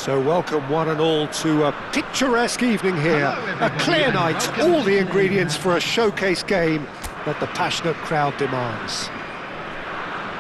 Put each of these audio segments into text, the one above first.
So welcome one and all to a picturesque evening here. A clear night, all the ingredients for a showcase game that the passionate crowd demands.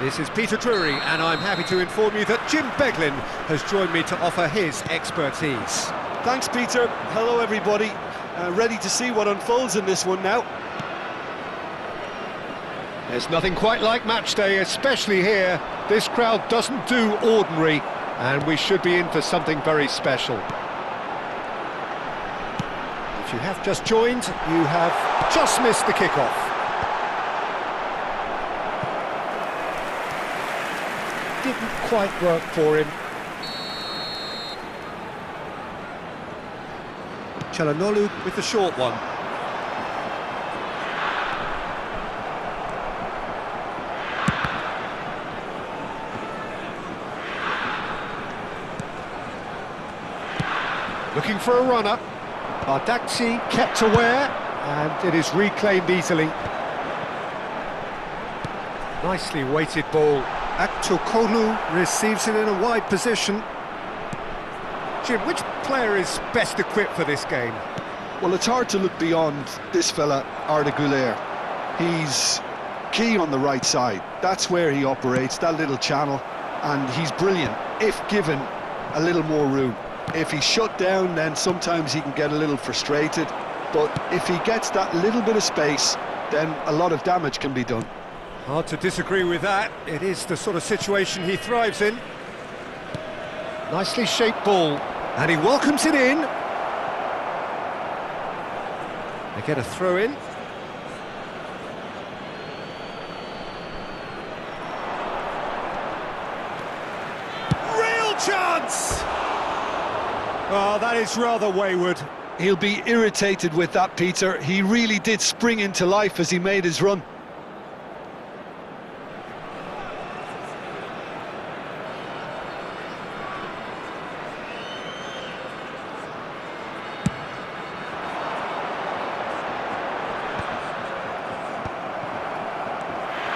This is Peter Drury, and I'm happy to inform you that Jim Beglin has joined me to offer his expertise. Thanks, Peter. Hello, everybody. Ready to see what unfolds in this one now. There's nothing quite like match day, especially here. This crowd doesn't do ordinary, and we should be in for something very special. If you have just joined, you have just missed the kickoff. Didn't quite work for him. Çalhanoğlu with the short one. Looking for a runner. Bardakci kept aware, and it is reclaimed easily. Nicely weighted ball. Aktürkoğlu receives it in a wide position. Jim, which player is best equipped for this game? Well, it's hard to look beyond this fella, Arda Güler. He's key on the right side. That's where he operates, that little channel, and he's brilliant if given a little more room. If he's shut down, then sometimes he can get a little frustrated, but if he gets that little bit of space, then a lot of damage can be done. Hard to disagree with that. It is the sort of situation he thrives in. Nicely shaped ball, and he welcomes it in. They get a throw in. Real chance! Oh, that is rather wayward. He'll be irritated with that, Peter. He really did spring into life as he made his run.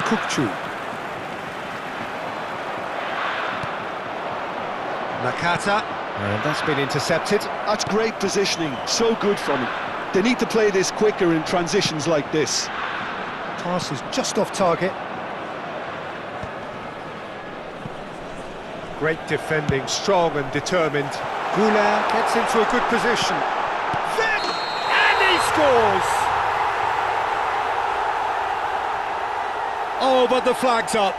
Kukçu. Nakata, and that's been intercepted. That's great positioning, so good from him. They need to play this quicker in transitions like this. Pass is just off target. Great defending, strong and determined. Güler gets into a good position. And he scores! Oh, but the flag's up.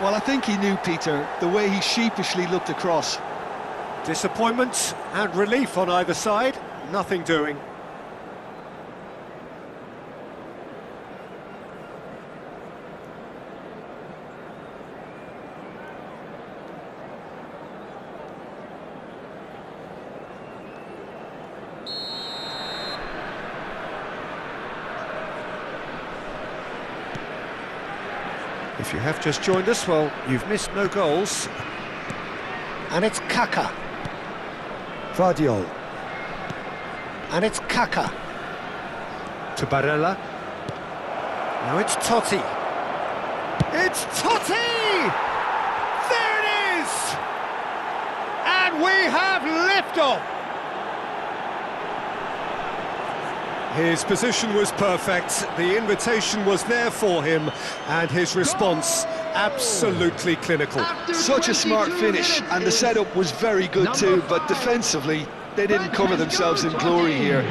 Well, I think he knew, Peter, the way he sheepishly looked across. Disappointment and relief on either side, nothing doing. If you have just joined us, well, you've missed no goals. And it's Kaka. Vardiol. And it's Kaka. To Barella. Now it's Totti. It's Totti! There it is! And we have liftoff! His position was perfect, the invitation was there for him, and his response absolutely clinical. Such a smart finish, and the setup was very good too, but defensively, they didn't cover themselves in glory here.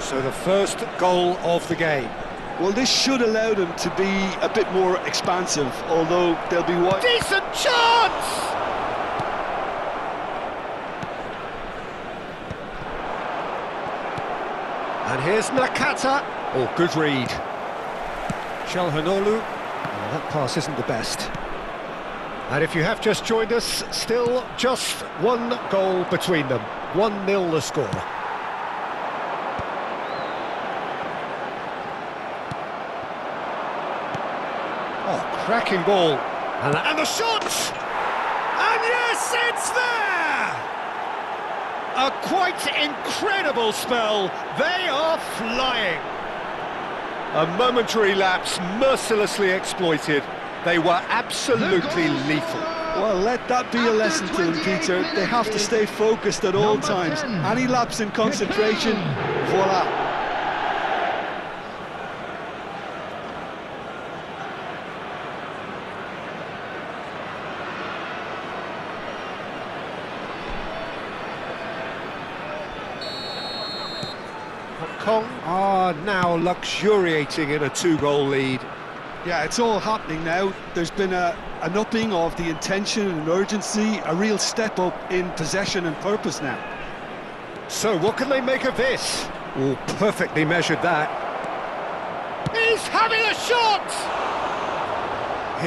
So the first goal of the game. Well, this should allow them to be a bit more expansive, although they'll be wide. Decent chance! And here's Nakata. Oh, good read. Çalhanoğlu. That pass isn't the best. And if you have just joined us, still just one goal between them. 1-0 the score. Oh, cracking ball. And the shot! And yes, it's there! A quite incredible spell. They are flying. A momentary lapse mercilessly exploited. They were absolutely lethal. Well, let that be a lesson to them, Peter. They have to stay focused at all times. Any lapse in concentration, voila. Hong Kong are now luxuriating in a 2-goal lead. Yeah, it's all happening now. There's been an upping of the intention and urgency, a real step up in possession and purpose now. So what can they make of this? Oh, perfectly measured that. He's having a shot!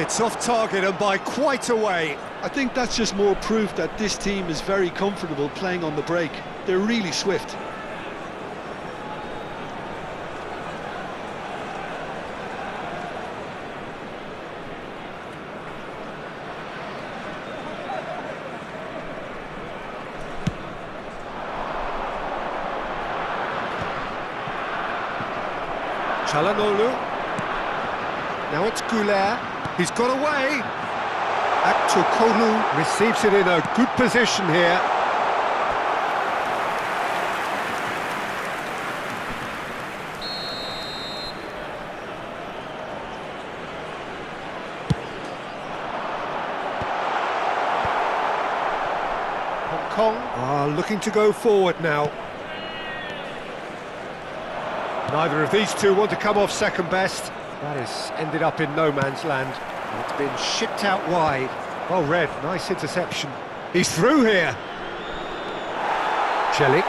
It's off target and by quite a way. I think that's just more proof that this team is very comfortable playing on the break. They're really swift. Çalhanoğlu. Now it's Güler. He's got away. Aktürkoğlu receives it in a good position here. Hong Kong are looking to go forward now. Neither of these two want to come off second best. That has ended up in no man's land. It's been shipped out wide. Well read, nice interception. He's through here. Celik.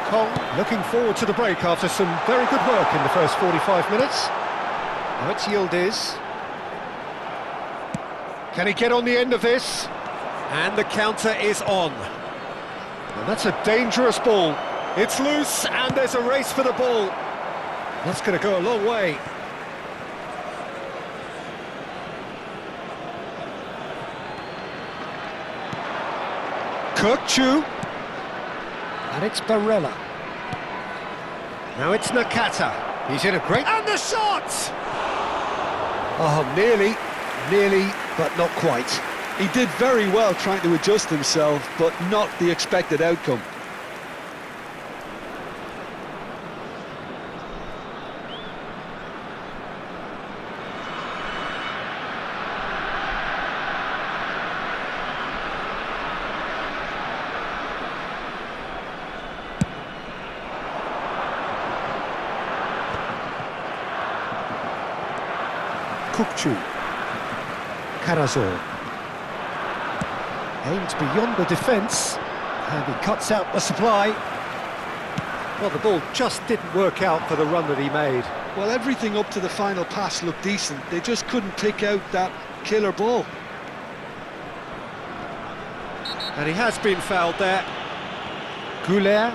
Hong Kong looking forward to the break after some very good work in the first 45 minutes. Now it's Yildiz. Can he get on the end of this? And the counter is on. And that's a dangerous ball. It's loose, and there's a race for the ball. That's going to go a long way. Kökçü. And it's Barella. Now it's Nakata. He's in a great... And the shot! Oh, nearly, but not quite. He did very well trying to adjust himself, but not the expected outcome. Kökçü. Karazor. Aimed beyond the defence, and he cuts out the supply. Well, the ball just didn't work out for the run that he made. Well, everything up to the final pass looked decent. They just couldn't pick out that killer ball. And he has been fouled there. Güler.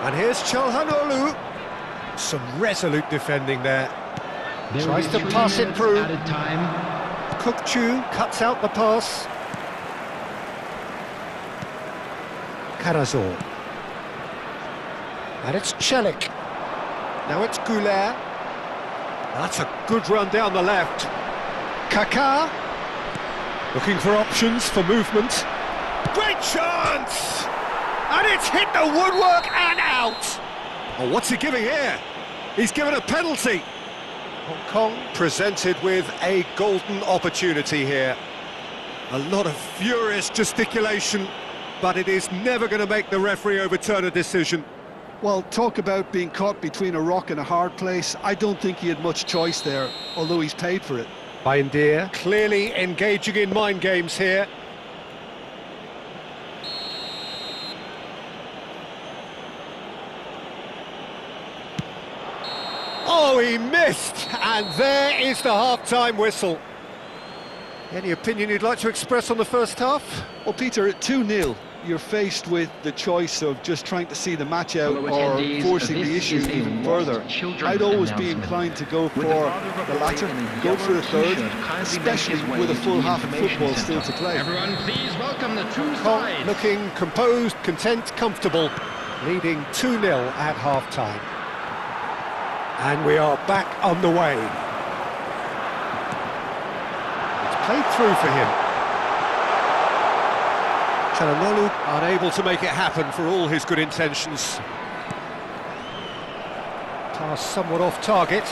And here's Çalhanoğlu. Some resolute defending there. Tries to pass it through. Kökçü cuts out the pass. Karazor. And it's Celik. Now it's Güler. That's a good run down the left. Kaká. Looking for options for movement. Great chance! And it's hit the woodwork and out! Oh, what's he giving here? He's given a penalty. Hong Kong presented with a golden opportunity here. A lot of furious gesticulation, but it is never going to make the referee overturn a decision. Well, talk about being caught between a rock and a hard place. I don't think he had much choice there, although he's paid for it. Bayındır clearly engaging in mind games here. Oh, he missed, and there is the half-time whistle. Any opinion you'd like to express on the first half? Well, Peter, at 2-0, you're faced with the choice of just trying to see the match out Hello, or attendees. forcing the This issue is a even lost further. children's I'd always be announcement. inclined to go With for the father of a the boy latter, in a go for a yellow third, t-shirt kindly make especially his way with a to full the half of information football still centre. to play. Everyone, please welcome the two Cole sides. looking composed, content, comfortable, leading 2-0 at half-time. And we are back underway. It's played through for him. Çalhanoğlu unable to make it happen for all his good intentions. Pass somewhat off target.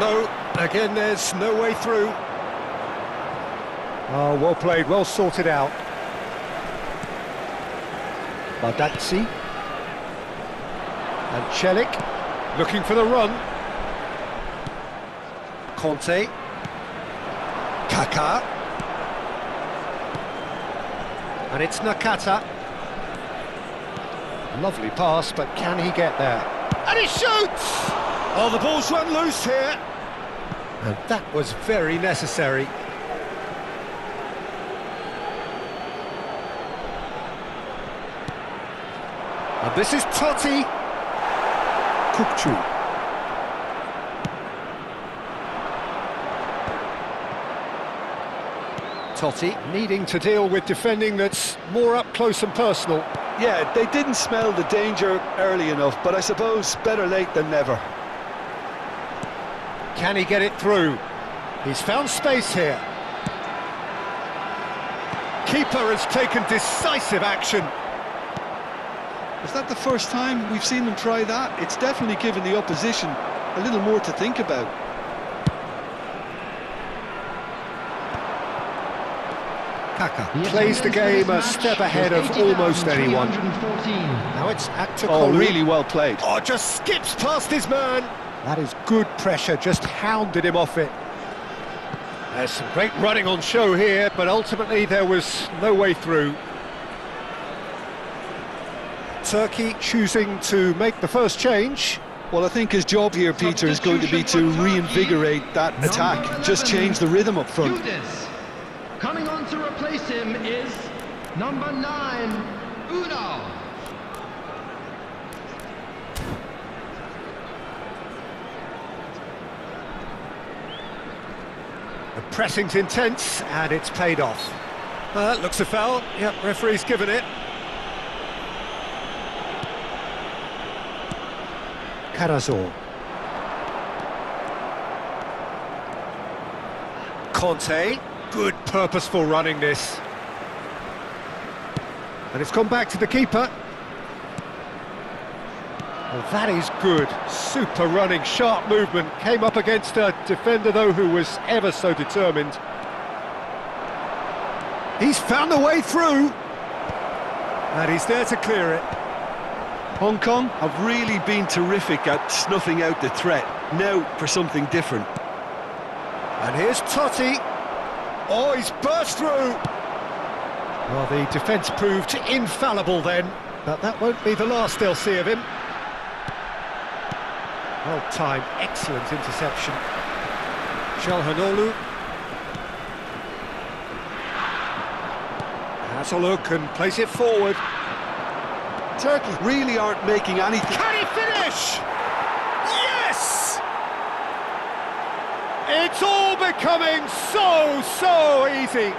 No, again there's no way through. Oh, well played, well sorted out. Bardakci. And Celik looking for the run. Conte. Kaká. And it's Nakata. Lovely pass, but can he get there? And he shoots! Oh, the ball's run loose here. And that was very necessary. And this is Totti. Kukçu. Totti needing to deal with defending that's more up close and personal. Yeah, they didn't smell the danger early enough, but I suppose better late than never. Can he get it through? He's found space here. Keeper has taken decisive action. Is that the first time we've seen them try that? It's definitely given the opposition a little more to think about. Kaká plays the game a step ahead of almost anyone. Now it's Aktürkoğlu. Oh, really well played. Oh, just skips past his man. That is good pressure, just hounded him off it. There's some great running on show here, but ultimately there was no way through. Turkey choosing to make the first change. Well, I think his job here, Peter, is going to be to reinvigorate that attack, just change the rhythm up front. Coming on to replace him is number 9, Uno. The pressing's intense, and it's paid off. Looks a foul. Yep, referee's given it. Karazor. Conte. Good purposeful running this. And it's gone back to the keeper. Well, that is good. Super running, sharp movement. Came up against a defender, though, who was ever so determined. He's found a way through. And he's there to clear it. Hong Kong have really been terrific at snuffing out the threat. Now for something different. And here's Totti. Oh, he's burst through. Well, the defence proved infallible then, but that won't be the last they'll see of him. Well timed, excellent interception. Çalhanoğlu has a look and plays it forward. Turkey really aren't making anything. Can he finish? Yes! It's all becoming so easy.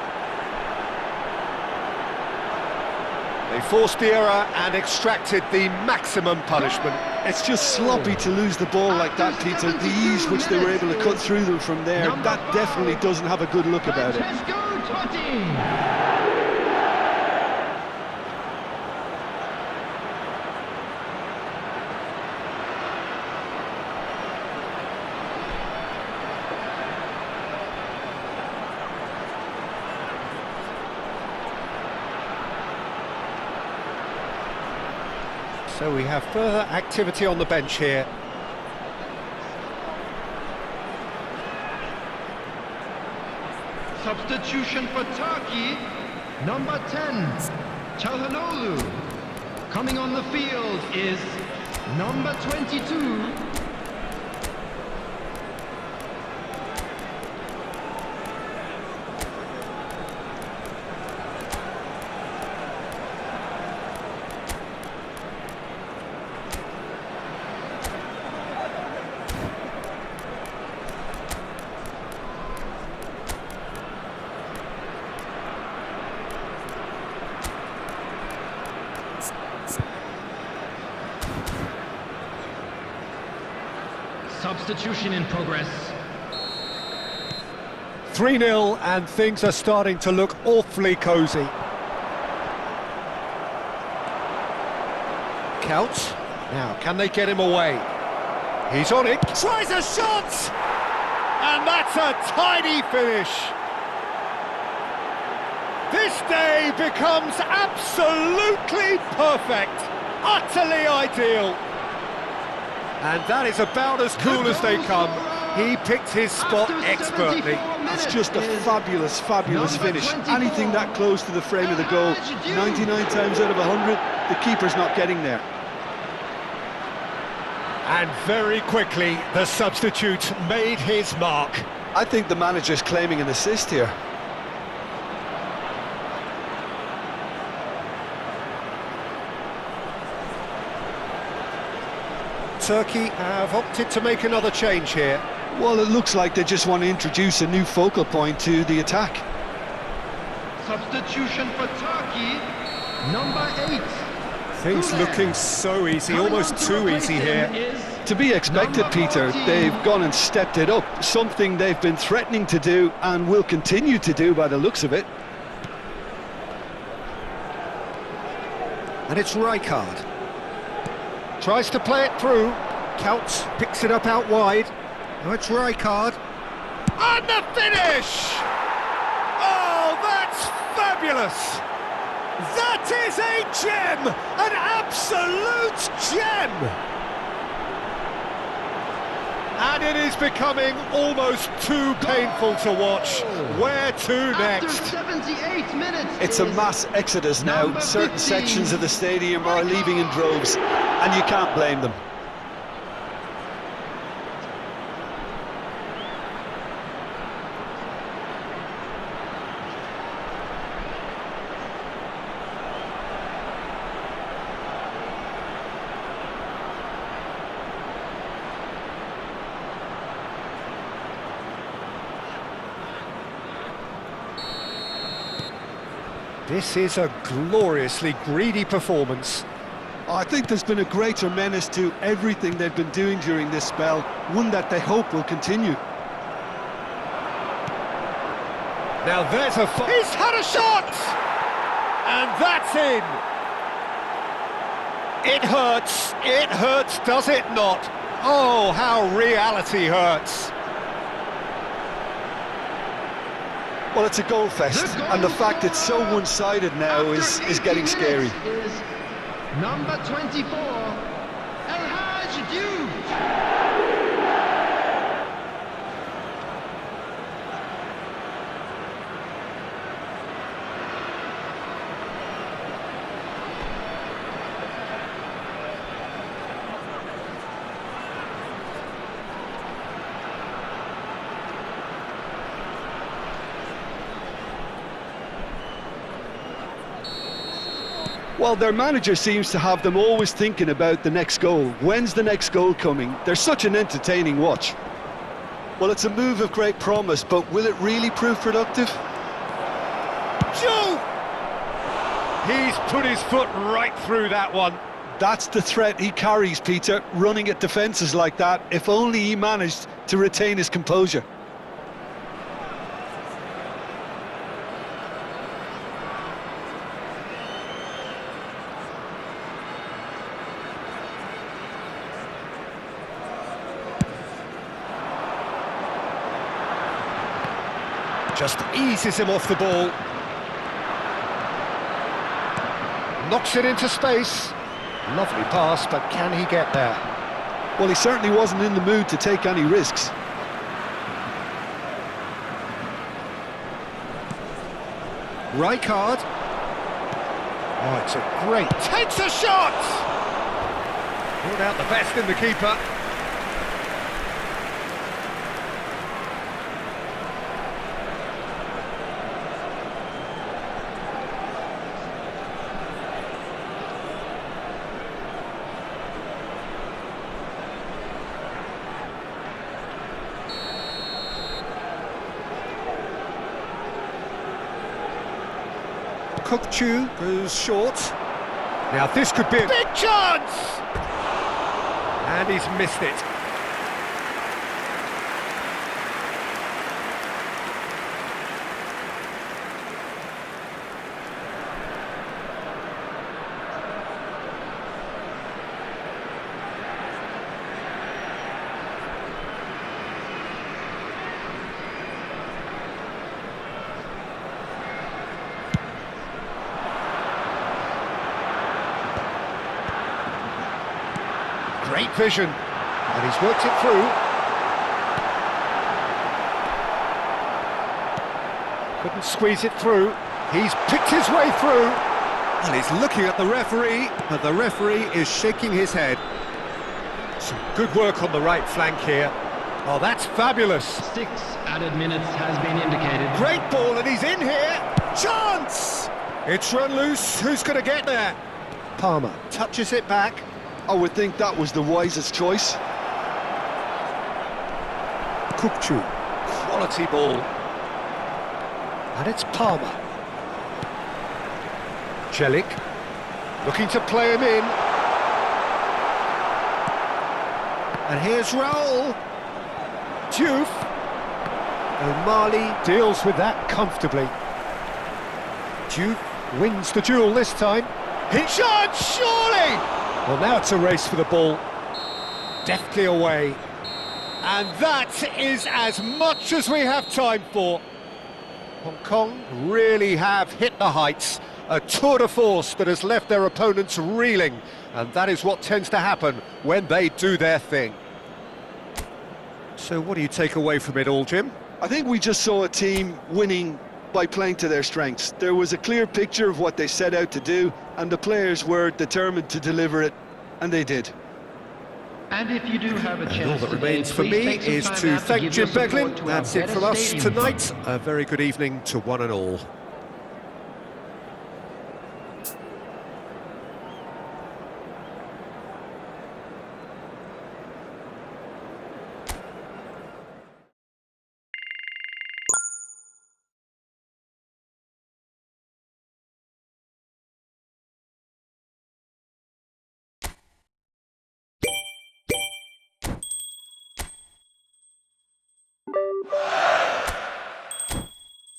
They forced the error and extracted the maximum punishment. It's just sloppy to lose the ball like that, Peter. The ease which they were able to cut through them from there, that definitely doesn't have a good look about it. So we have further activity on the bench here. Substitution for Turkey, number 10, Çalhanoğlu. Coming on the field is number 22, Substitution in progress. 3-0 and things are starting to look awfully cosy. Couch. Now, can they get him away? He's on it. Tries a shot! And that's a tidy finish. This day becomes absolutely perfect. Utterly ideal. And that is about as cool as they come. He picked his spot expertly. It's just a fabulous, fabulous finish. Anything that close to the frame of the goal, 99 times out of 100, the keeper's not getting there. And very quickly, the substitute made his mark. I think the manager's claiming an assist here. Turkey have opted to make another change here. Well, it looks like they just want to introduce a new focal point to the attack. Substitution for Turkey, number 8. Things looking so easy, almost too easy here. To be expected, Peter. They've gone and stepped it up, something they've been threatening to do and will continue to do by the looks of it. And it's Rijkaard. Tries to play it through. Couch picks it up out wide. Now it's Rijkaard. And the finish! Oh, that's fabulous! That is a gem! An absolute gem! And it is becoming almost too painful to watch. Where to next? After 78 minutes. It's a mass exodus now. Certain sections of the stadium are leaving in droves, and you can't blame them. This is a gloriously greedy performance. I think there's been a greater menace to everything they've been doing during this spell, one that they hope will continue. Now there's a... He's had a shot! And that's in! It hurts, does it not? Oh, how reality hurts. Well, it's a goal fest, and the fact it's so one-sided now is getting scary. Is number 24, El Hadji Diouf. Well, their manager seems to have them always thinking about the next goal. When's the next goal coming? They're such an entertaining watch. Well, it's a move of great promise, but will it really prove productive? Joe! He's put his foot right through that one. That's the threat he carries, Peter, running at defences like that, if only he managed to retain his composure. Just eases him off the ball. Knocks it into space. Lovely pass, but can he get there? Well, he certainly wasn't in the mood to take any risks. Rijkaard. Oh, it's a great... Takes a shot! Pulled out the best in the keeper. Kukçu goes short. Now this could be a big chance! And he's missed it. Great vision, and he's worked it through. Couldn't squeeze it through. He's picked his way through. And he's looking at the referee, but the referee is shaking his head. Some good work on the right flank here. Oh, that's fabulous. 6 added minutes has been indicated. Great ball, and he's in here. Chance! It's run loose. Who's going to get there? Palmer touches it back. I would think that was the wisest choice. Kukçu. Quality ball. And it's Palmer. Celik. Looking to play him in. And here's Raul. Diouf. O'Malley deals with that comfortably. Diouf wins the duel this time. Hit shot, surely! Well, now it's a race for the ball. Deftly away. And that is as much as we have time for. Hong Kong really have hit the heights. A tour de force that has left their opponents reeling. And that is what tends to happen when they do their thing. So what do you take away from it all, Jim? I think we just saw a team winning by playing to their strengths. There was a clear picture of what they set out to do, and the players were determined to deliver it, and they did. And if you do have a chance And all that today, remains for please me take some is time to out thank give Jim your support Beglin. to our That's it Better from us Stadium tonight. Fund. A very good evening to one and all.